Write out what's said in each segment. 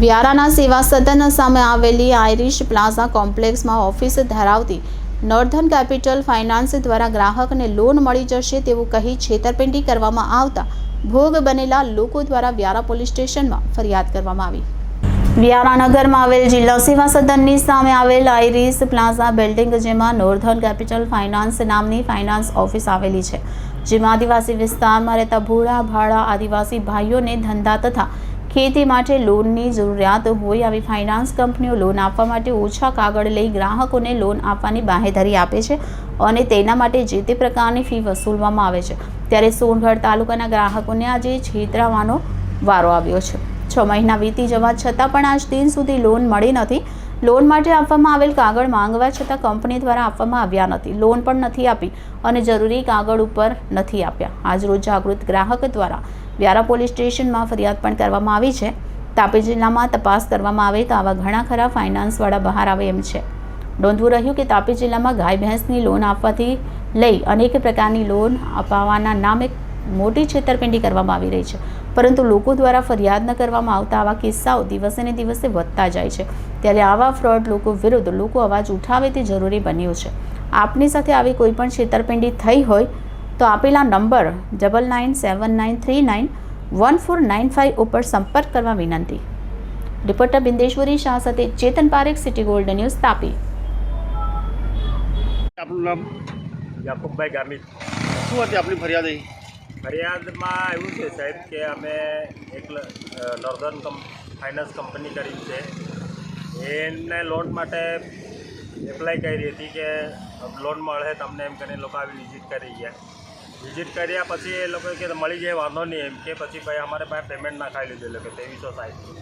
વ્યારાના સેવા સદન સામે આવેલી આઇરિશ પ્લાઝા કોમ્પ્લેક્સમાં ઓફિસ ધરાવતી નોર્ધન કેપિટલ ફાઇનાન્સ દ્વારા ગ્રાહકને લોન મળી જશે તેવું કહી છેતરપિંડી કરવામાં આવતા ભોગ બનેલા લોકો દ્વારા વ્યારા પોલીસ સ્ટેશનમાં ફરિયાદ કરવામાં આવી। વ્યારા નગરમાં આવેલ જિલ્લા સેવા સદનની સામે આવેલ આઇરિશ પ્લાઝા બિલ્ડિંગ, જેમાં નોર્ધન કેપિટલ ફાઇનાન્સ નામની ફાઇનાન્સ ઓફિસ આવેલી છે, જેમાં આદિવાસી વિસ્તારમાં રહેતા ભોળા ભાડા આદિવાસી ભાઈઓને ધંધા તથા ખેતી માટે લોનની જરૂરિયાત હોય આવી ફાઇનાન્સ કંપનીઓ લોન આપવા માટે ઓછા કાગળ લઈ ગ્રાહકોને લોન આપવાની બાંહેધરી આપે છે અને તેના માટે જે તે પ્રકારની ફી વસૂલવામાં આવે છે। ત્યારે સોનગઢ તાલુકાના ગ્રાહકોને આજે છેતરાવાનો વારો આવ્યો છે। 6 મહિના વીતી જવા છતાં પણ આજ દિન સુધી લોન મળી નથી। લોન માટે આપવામાં આવેલ કાગળ માંગવા છતાં કંપની દ્વારા આપવામાં આવ્યા નથી, લોન પણ નથી આપી અને જરૂરી કાગળ ઉપર નથી આપ્યા। આજરોજ જાગૃત ગ્રાહક દ્વારા વ્યારા પોલીસ સ્ટેશનમાં ફરિયાદ પણ કરવામાં આવી છે। તાપી જિલ્લામાં તપાસ કરવામાં આવે તો આવા ઘણા ખરા ફાઇનાન્સવાળા બહાર આવે એમ છે। નોંધવું રહ્યું કે તાપી જિલ્લામાં ગાય ભેંસની લોન આપવાથી લઈ અનેક પ્રકારની લોન અપાવવાના નામે મોટી છેતરપિંડી કરવામાં આવી રહી છે, પરંતુ લોકો દ્વારા ફરિયાદ ન કરવામાં આવતા આવા કિસ્સાઓ દિવસે ને દિવસે વધતા જાય છે। ત્યારે આવા ફ્રોડ લોકો વિરુદ્ધ લોકો અવાજ ઉઠાવે તે જરૂરી બન્યું છે। આપની સાથે આવી કોઈ પણ છેતરપિંડી થઈ હોય તો આપેલા નંબર 9979391495 ઉપર સંપર્ક કરવા વિનંતી। રિપોર્ટર બિંદેશ્વરી શાહ સાથે Chetan Parekh, city gold news, Tapi. આપનું નામ? યાકુબભાઈ ગામિત। શું હતી આપની ફરિયાદ? ફરિયાદમાં એવું છે સાહેબ કે અમે એક નોર્ધન ફાઇનાન્સ કંપની કરી છે, એને લોન માટે એપ્લાય કરી હતી કે લોન મળે તમને એમ કરીને લોકો આવી વિઝિટ કરી ગયા। વિઝિટ કર્યા પછી એ લોકોએ કે મળી જાય વાંધો નહીં એમ કે પછી ભાઈ અમારે પાસે પેમેન્ટ નાખાવી લીધું, એટલે કે 2360।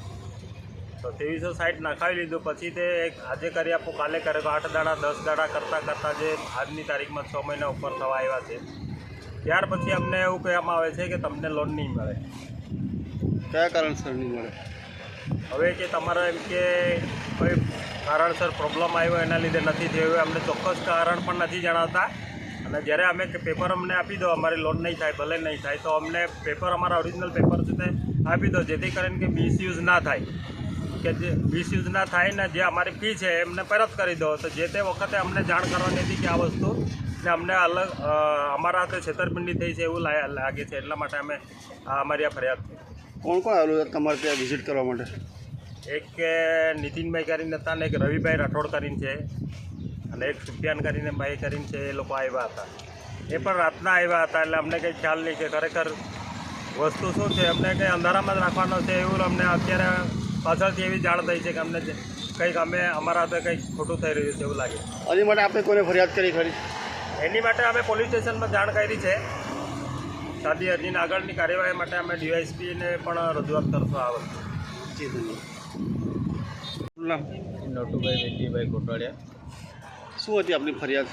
તો 2360 નાખાવી લીધું પછી તે આજે કરી આપો કાલે કરે તો 8 દાડા 10 દાડા કરતાં જે આજની તારીખમાં 6 મહિના ઉપર થવા આવ્યા છે, ત્યાર પછી અમને એવું કહેવામાં આવે છે કે તમને લોન નહીં મળે। કયા કારણસર નહીં મળે? હવે કે તમારા એમ કે કોઈ કારણસર પ્રોબ્લેમ આવ્યો એના લીધે નથી થયું, અમને ચોક્કસ કારણ પણ નથી જણાવતા। અને જ્યારે અમે પેપર અમને આપી દો અમારી લોન નહીં થાય, ભલે નહીં થાય તો અમને પેપર અમારા ઓરિજિનલ પેપર છે તે આપી દો, જેથી કરીને કે મિસયુઝ ના થાય, કે જે મિસયુઝ ના થાય ને જે અમારી ફી છે એમને પરત કરી દો। તો જે તે વખતે અમને જાણ કરવાની હતી કે આ વસ્તુ ને અમને અલગ અમારા હાથે છેતરપિંડી થઈ છે એવું લાગે છે, એટલા માટે અમે અમારી આ ફરિયાદ થઈ। કોણ કોણ આવેલું તમારે ત્યાં વિઝિટ કરવા માટે? એક નીતિનભાઈ કરીને હતા ને એક રવિભાઈ રાઠોડ કરીને છે અને એક સુફિયાન કરીને ભાઈ કરીને છે, એ લોકો આવ્યા હતા। એ પણ રાતના આવ્યા હતા, એટલે અમને કંઈ ખ્યાલ નહીં કે ખરેખર વસ્તુ શું છે, અમને કંઈ અંધારામાં જ રાખવાનો છે એવું અમને અત્યારે પાછળથી એવી જાણ થઈ છે કે અમને કંઈક અમારા હાથે કંઈક ખોટું થઈ રહ્યું છે એવું લાગે। એની માટે આપણે કોઈને ફરિયાદ કરી ખરી? એની માટે અમે પોલીસ સ્ટેશનમાં જાણ કરી છે। સાદી અરજીની આગળની કાર્યવાહી માટે અમે ડીવાયએસપીને પણ રજૂઆત કરશું આ વસ્તુ। જી ધન્યવાદ। નામ? નટુભાઈ વેટીભાઈ કોટવાડિયા। શું હતી આપની ફરિયાદ?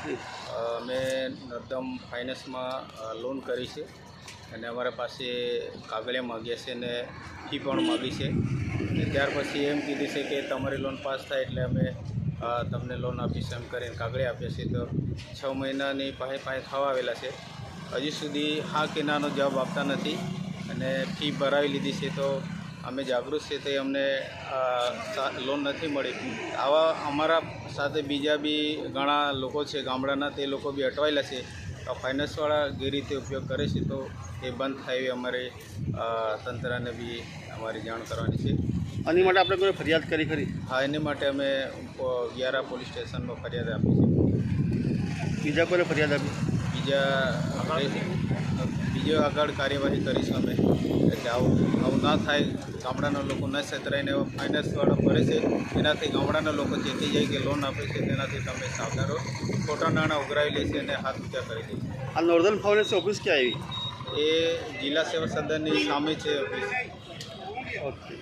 અમે નર્ધમ ફાઇનાન્સમાં લોન કરી છે અને અમારા પાસે કાગળિયા માગ્યા છે અને ફી પણ માગી છે, અને ત્યાર પછી એમ કીધું છે કે તમારી લોન પાસ થાય એટલે અમે તમને લોન આપીશું એમ કરીને કાગળિયા આપ્યા છે। તો 6 મહિનાની પાસે થવા આવેલા છે, હજી સુધી હા કે નાનો જવાબ આપતા નથી અને ફી ભરાવી લીધી છે। તો અમે જાગૃત છે તે અમને લોન નથી મળી। આવા અમારા સાથે બીજા બી ઘણા લોકો છે ગામડાના, તે લોકો બી અટવાયેલા છે। ફાઇનાન્સવાળા જે રીતે ઉપયોગ કરે છે તો એ બંધ થાય એવી અમારે તંત્રને બી અમારી જાણ કરવાની છે। આની માટે આપણે કોઈ ફરિયાદ કરી ખરી? હા, એની માટે અમે વ્યારા પોલીસ સ્ટેશનમાં ફરિયાદ આપી છે। બીજા કોઈને ફરિયાદ આપી? બીજો આગળ કાર્યવાહી કરીશું અમે, એટલે આવું ના થાય, ગામડાના લોકો ન છેતરાઈને ફાઇનાન્સવાળા ભરે છે એનાથી ગામડાના લોકો ચેતી જાય કે લોન આપે છે તેનાથી તમે સાવધાન રહો, ખોટા નાણાં ઉઘરાવી લે છે અને હાથ ઊંચા કરી દે છે। આ નોર્ધન ફાઇનાન્સ ઓફિસ ક્યાં આવી? એ જિલ્લા સેવા સદનની સામે છે ઓફિસ। ઓકે।